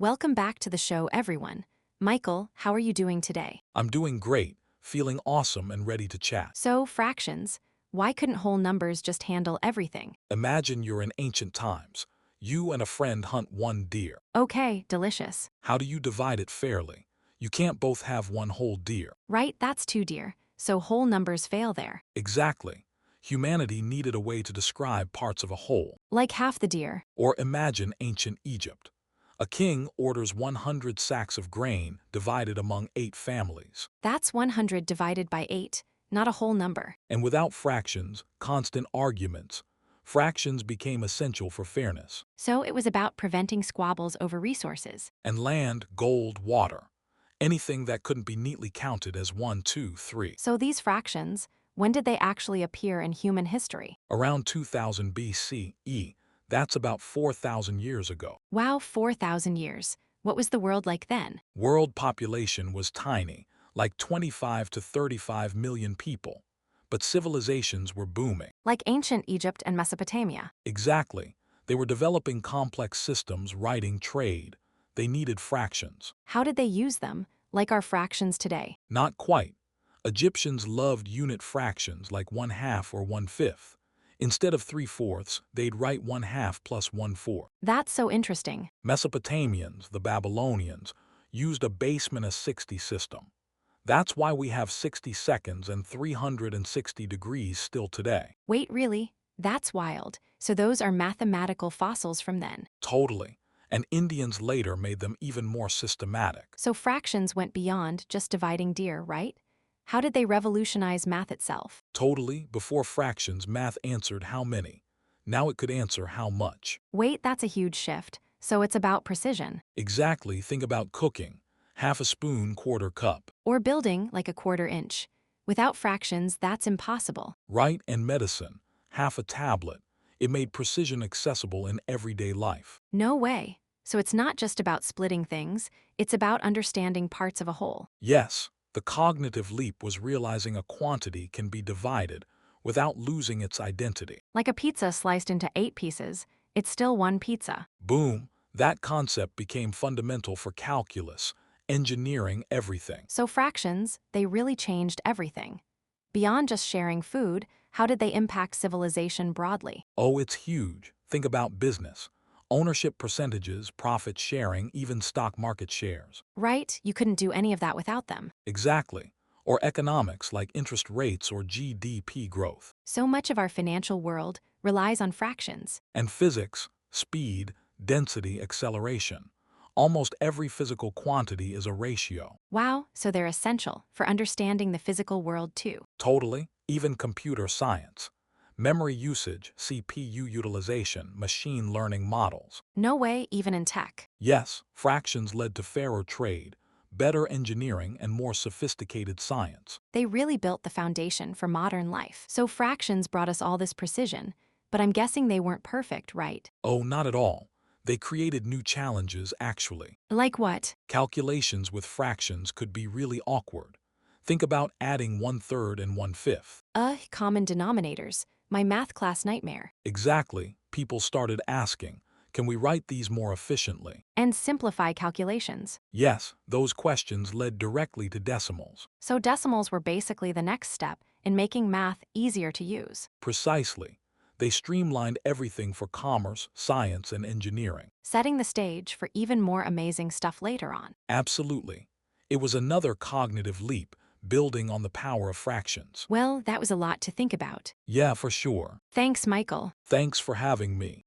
Welcome back to the show, everyone. Michael, how are you doing today? I'm doing great, feeling awesome and ready to chat. So, fractions. Why couldn't whole numbers just handle everything? Imagine you're in ancient times. You and a friend hunt one deer. Okay, delicious. How do you divide it fairly? You can't both have one whole deer. Right, that's two dear. So whole numbers fail there. Exactly. Humanity needed a way to describe parts of a whole. Like half the deer. Or imagine ancient Egypt. A king orders 100 sacks of grain divided among 8 families. That's 100 divided by 8, not a whole number. And without fractions, constant arguments, fractions became essential for fairness. So it was about preventing squabbles over resources. And land, gold, water. Anything that couldn't be neatly counted as 1, 2, 3. So these fractions, when did they actually appear in human history? Around 2000 BCE, that's about 4,000 years ago. Wow, 4,000 years. What was the world like then? World population was tiny, like 25 to 35 million people. But civilizations were booming. Like ancient Egypt and Mesopotamia. Exactly. They were developing complex systems, writing trade. They needed fractions. How did they use them, like our fractions today? Not quite. Egyptians loved unit fractions like 1/2 or 1/5. Instead of 3/4, they'd write 1/2 plus 1/4. That's so interesting. Mesopotamians, the Babylonians, used a basement of 60 system. That's why we have 60 seconds and 360 degrees still today. Wait, really? That's wild. So those are mathematical fossils from then. Totally. And Indians later made them even more systematic. So fractions went beyond just dividing deer, right? How did they revolutionize math itself? Totally, before fractions, math answered how many. Now it could answer how much. Wait, that's a huge shift. So it's about precision. Exactly, think about cooking. Half a spoon, quarter cup. Or building like a quarter inch. Without fractions, that's impossible. Right, and medicine. Half a tablet. It made precision accessible in everyday life. No way. So it's not just about splitting things, it's about understanding parts of a whole. Yes, the cognitive leap was realizing a quantity can be divided without losing its identity. Like a pizza sliced into 8 pieces, it's still one pizza. Boom, that concept became fundamental for calculus, engineering, everything. So fractions, they really changed everything. Beyond just sharing food, how did they impact civilization broadly? Oh, it's huge. Think about business. Ownership percentages, profit sharing, even stock market shares. Right, you couldn't do any of that without them. Exactly. Or economics like interest rates or GDP growth. So much of our financial world relies on fractions. And physics, speed, density, acceleration. Almost every physical quantity is a ratio. Wow, so they're essential for understanding the physical world too. Totally, even computer science. Memory usage, CPU utilization, machine learning models. No way, even in tech. Yes, fractions led to fairer trade, better engineering, and more sophisticated science. They really built the foundation for modern life. So fractions brought us all this precision, but I'm guessing they weren't perfect, right? Oh, not at all. They created new challenges, actually. Like what? Calculations with fractions could be really awkward. Think about adding 1/3 and 1/5. Common denominators. My math class nightmare. Exactly, people started asking, can we write these more efficiently? And simplify calculations. Yes, those questions led directly to decimals. So decimals were basically the next step in making math easier to use. Precisely. They streamlined everything for commerce, science, and engineering. Setting the stage for even more amazing stuff later on. Absolutely. It was another cognitive leap, building on the power of fractions. Well, that was a lot to think about. Yeah, for sure. Thanks, Michael. Thanks for having me.